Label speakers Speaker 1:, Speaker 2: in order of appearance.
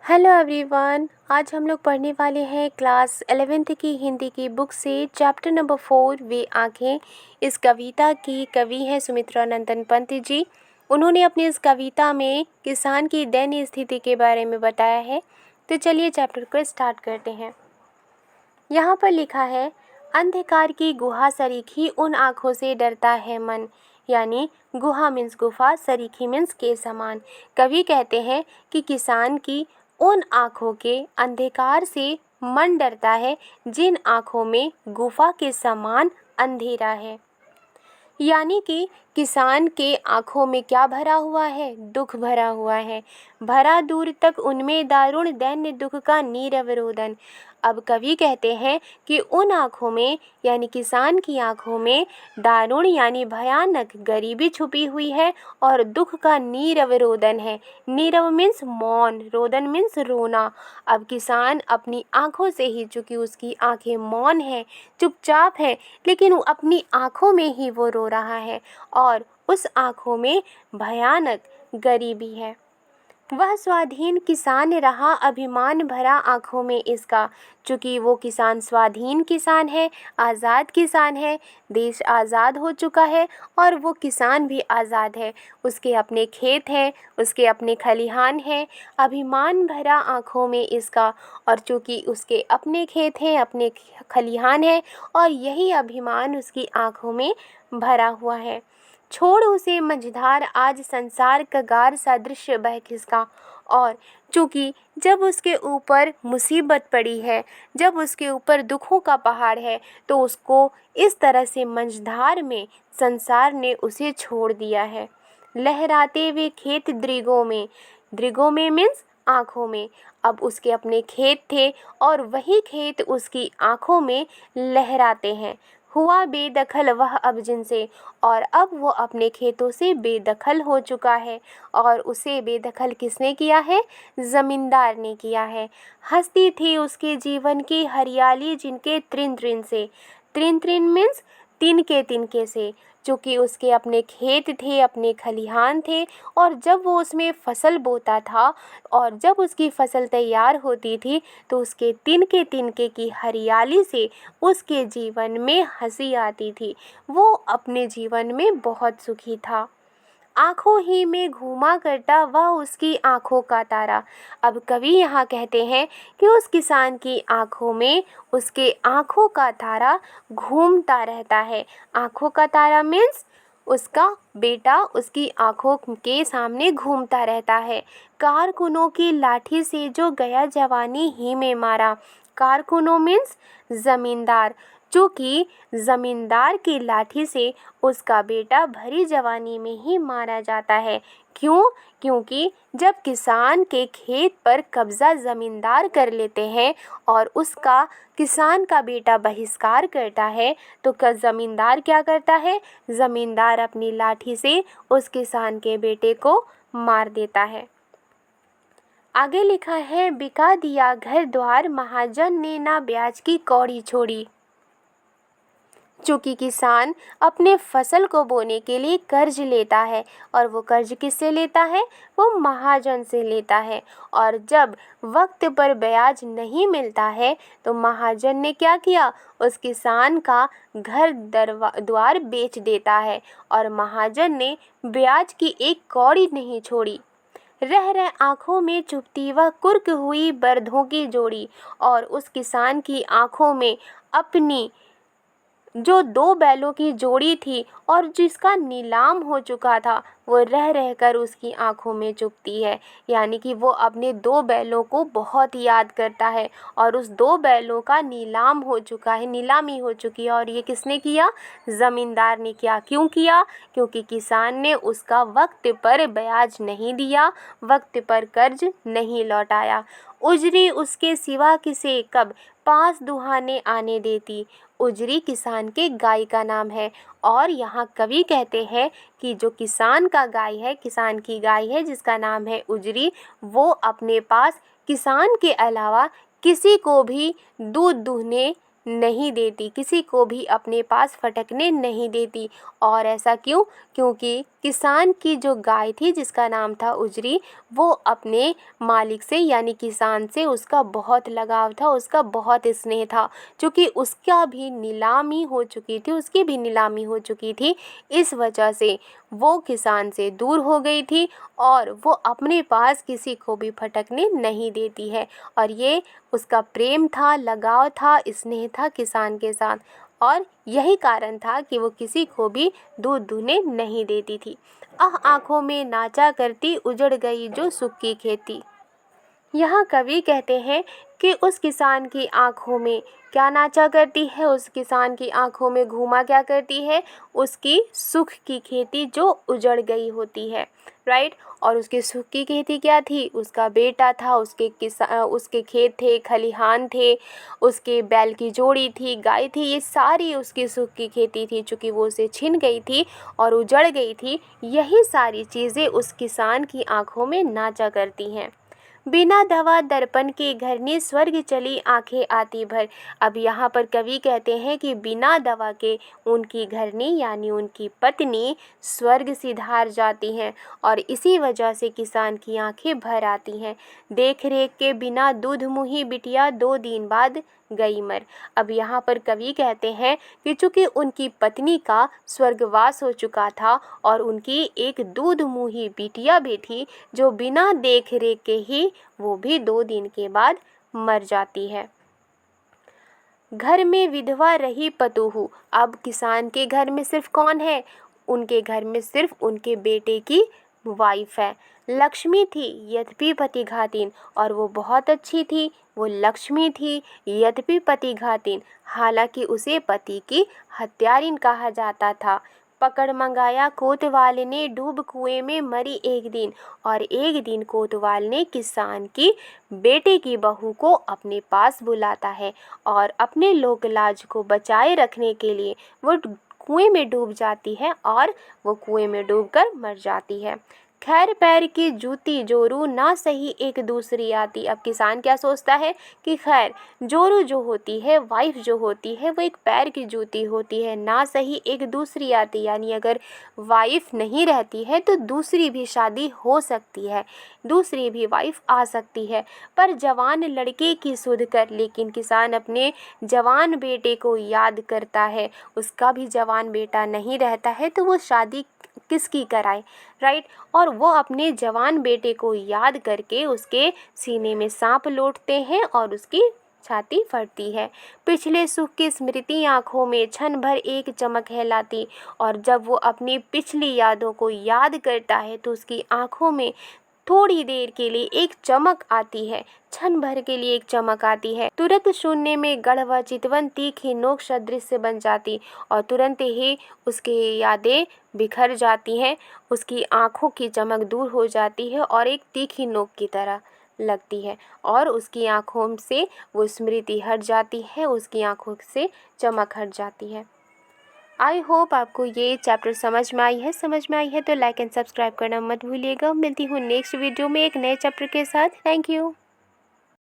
Speaker 1: Hello everyone. आज हम लोग पढ़ने वाले हैं क्लास 11th की हिंदी की बुक से चैप्टर नंबर 4 वे आँखें। इस कविता की कवि हैं सुमित्रा नंदन पंत जी। उन्होंने अपनी इस कविता में किसान की दयनीय स्थिति के बारे में बताया है। तो चलिए चैप्टर को स्टार्ट करते हैं। यहाँ पर लिखा है, अंधकार की गुहा सरीखी उन आँखों से डरता है मन। यानी गुहा मीन्स गुफा, सरीखी मीन्स के समान। कवि कहते हैं कि किसान की उन आँखों के अंधकार से मन डरता है जिन आँखों में गुफा के समान अंधेरा है। यानी कि किसान के आँखों में क्या भरा हुआ है? दुख भरा हुआ है। भरा दूर तक उनमें दारुण दैन्य दुख का नीरव रोदन। अब कवि कहते हैं कि उन आँखों में यानी किसान की आँखों में दारुण यानी भयानक गरीबी छुपी हुई है और दुख का नीरव रोदन है। नीरव मीन्स मौन, रोदन मीन्स रोना। अब किसान अपनी आँखों से ही, चूँकि उसकी आँखें मौन हैं, चुपचाप है, लेकिन वो अपनी आँखों में ही वो रो रहा है और उस आँखों में भयानक गरीबी है। वह स्वाधीन किसान रहा अभिमान भरा आँखों में इसका। चूँकि वो किसान स्वाधीन किसान है, आज़ाद किसान है, देश आज़ाद हो चुका है और वो किसान भी आज़ाद है। उसके अपने खेत हैं, उसके अपने खलिहान हैं, अभिमान भरा आँखों में इसका। और चूँकि उसके अपने खेत हैं, अपने खलिहान हैं और यही अभिमान उसकी आँखों में भरा हुआ है। छोड़ उसे मझधार आज संसार कगार सदृश बह खिसका। और चूँकि जब उसके ऊपर मुसीबत पड़ी है, जब उसके ऊपर दुखों का पहाड़ है, तो उसको इस तरह से मझधार में संसार ने उसे छोड़ दिया है। लहराते हुए खेत दृगों में मीन्स आँखों में। अब उसके अपने खेत थे और वही खेत उसकी आँखों में लहराते हैं। हुआ बेदखल वह अब जिनसे, और अब वो अपने खेतों से बेदखल हो चुका है। और उसे बेदखल किसने किया है? ज़मींदार ने किया है। हंसती थी उसके जीवन की हरियाली जिनके त्रिन त्रिन से। त्रिन त्रिन मीन्स तिनके से। चूँकि उसके अपने खेत थे, अपने खलिहान थे और जब वो उसमें फसल बोता था और जब उसकी फसल तैयार होती थी तो उसके तिनके की हरियाली से उसके जीवन में हंसी आती थी। वो अपने जीवन में बहुत सुखी था। आँखों ही में घूमा करता वह उसकी आँखों का तारा। अब कवि यहाँ कहते हैं कि उस किसान की आँखों में उसके आँखों का तारा घूमता रहता है। आँखों का तारा मीन्स उसका बेटा उसकी आँखों के सामने घूमता रहता है। कारकुनों की लाठी से जो गया जवानी ही में मारा। कारकुनों मीन्स ज़मींदार। चूँकि ज़मींदार की लाठी से उसका बेटा भरी जवानी में ही मारा जाता है। क्यों? क्योंकि जब किसान के खेत पर कब्ज़ा ज़मींदार कर लेते हैं और उसका किसान का बेटा बहिष्कार करता है तो ज़मींदार क्या करता है? ज़मींदार अपनी लाठी से उस किसान के बेटे को मार देता है। आगे लिखा है, बिका दिया घर द्वार महाजन ने ना ब्याज की कौड़ी छोड़ी। चूँकि किसान अपने फसल को बोने के लिए कर्ज लेता है और वो कर्ज किससे लेता है? वो महाजन से लेता है। और जब वक्त पर ब्याज नहीं मिलता है तो महाजन ने क्या किया? उस किसान का घर द्वार बेच देता है और महाजन ने ब्याज की एक कौड़ी नहीं छोड़ी। रह आँखों में चुभती वह कुर्क हुई बरधों की जोड़ी। और उस किसान की आँखों में अपनी जो 2 बैलों की जोड़ी थी और जिसका नीलाम हो चुका था, वो रह कर उसकी आँखों में चुभती है। यानी कि वो अपने 2 बैलों को बहुत याद करता है और उस 2 बैलों का नीलाम हो चुका है, नीलामी हो चुकी है। और ये किसने किया? ज़मींदार ने किया। क्यों किया? क्योंकि किसान ने उसका वक्त पर ब्याज नहीं दिया, वक्त पर कर्ज नहीं लौटाया। उजरी उसके सिवा किसे कब पास दुहाने आने देती। उजरी किसान के गाय का नाम है। और यहाँ कवि कहते हैं कि जो किसान का गाय है, किसान की गाय है जिसका नाम है उजरी, वो अपने पास किसान के अलावा किसी को भी दूध दूहने नहीं देती, किसी को भी अपने पास फटकने नहीं देती। और ऐसा क्यों? क्योंकि किसान की जो गाय थी जिसका नाम था उजरी, वो अपने मालिक से यानी किसान से उसका बहुत लगाव था, उसका बहुत स्नेह था। चूँकि उसका भी नीलामी हो चुकी थी, उसकी भी नीलामी हो चुकी थी, इस वजह से वो किसान से दूर हो गई थी और वो अपने पास किसी को भी फटकने नहीं देती है। और ये उसका प्रेम था, लगाव था, स्नेह था किसान के साथ, और यही कारण था कि वो किसी को भी दूध दूहने नहीं देती थी। आँखों में नाचा करती उजड़ गई जो सुख की खेती। यहाँ कवि कहते हैं कि उस किसान की आँखों में क्या नाचा करती है, उस किसान की आँखों में घूमा क्या करती है, उसकी सुख की खेती जो उजड़ गई होती है, राइट। और उसकी सुख की खेती क्या थी, उसका बेटा था, उसके खेत थे, खलिहान थे, उसके बैल की जोड़ी थी, गाय थी, ये सारी उसकी सुख की खेती थी। चूँकि वो उसे छिन गई थी और उजड़ गई थी, यही सारी चीज़ें उस किसान की आँखों में नाचा करती हैं। बिना दवा दर्पण के घरनी स्वर्ग चली आंखें आती भर। अब यहाँ पर कवि कहते हैं कि बिना दवा के उनकी घरनी यानी उनकी पत्नी स्वर्ग सिधार जाती हैं और इसी वजह से किसान की आंखें भर आती हैं। देख रेख के बिना दूध मुही बिटिया 2 दिन बाद गई मर। अब यहाँ पर कवि कहते हैं कि चूँकि उनकी पत्नी का स्वर्गवास हो चुका था और उनकी एक दूध मुही बिटिया भी थी जो बिना देख रेख के ही वो भी 2 दिन के बाद मर जाती है। घर में विधवा रही पतोहू। अब किसान के घर में सिर्फ कौन है, उनके घर में सिर्फ उनके बेटे की वाइफ है। लक्ष्मी थी यद्यपि पतिघातीन, और वो बहुत अच्छी थी, वो लक्ष्मी थी यद्यपि पतिघातीन, हालांकि उसे पति की हत्यारिन कहा जाता था। पकड़ मंगाया कोतवाल ने डूब कुएं में मरी एक दिन, और एक दिन कोतवाल ने किसान की बेटे की बहू को अपने पास बुलाता है और अपने लोक लाज को बचाए रखने के लिए वो कुएं में डूब जाती है और वो कुएं में डूबकर मर जाती है। खैर पैर की जूती जोरू ना सही एक दूसरी आती। अब किसान क्या सोचता है कि खैर जोरू जो होती है, वाइफ जो होती है, वो एक पैर की जूती होती है, ना सही एक दूसरी आती, यानी अगर वाइफ नहीं रहती है तो दूसरी भी शादी हो सकती है, दूसरी भी वाइफ आ सकती है। पर जवान लड़के की सुध कर, लेकिन किसान अपने जवान बेटे को याद करता है, उसका भी जवान बेटा नहीं रहता है तो वो शादी किसकी कराए, राइट। और वो अपने जवान बेटे को याद करके उसके सीने में सांप लौटते हैं और उसकी छाती फटती है। पिछले सुख की स्मृति आँखों में क्षण भर एक चमक है लाती, और जब वो अपनी पिछली यादों को याद करता है तो उसकी आँखों में थोड़ी देर के लिए एक चमक आती है, क्षण भर के लिए एक चमक आती है। तुरंत शून्य में गढ़ व चितवन तीखी नोक सदृश से बन जाती और तुरंत ही उसकी यादें बिखर जाती हैं, उसकी आँखों की चमक दूर हो जाती है और एक तीखी नोक की तरह लगती है और उसकी आँखों से वो स्मृति हट जाती है, उसकी आँखों से चमक हट जाती है। आई होप आपको ये चैप्टर समझ में आई है तो लाइक एंड सब्सक्राइब करना मत भूलिएगा। मिलती हूँ नेक्स्ट वीडियो में एक नए चैप्टर के साथ। Thank you.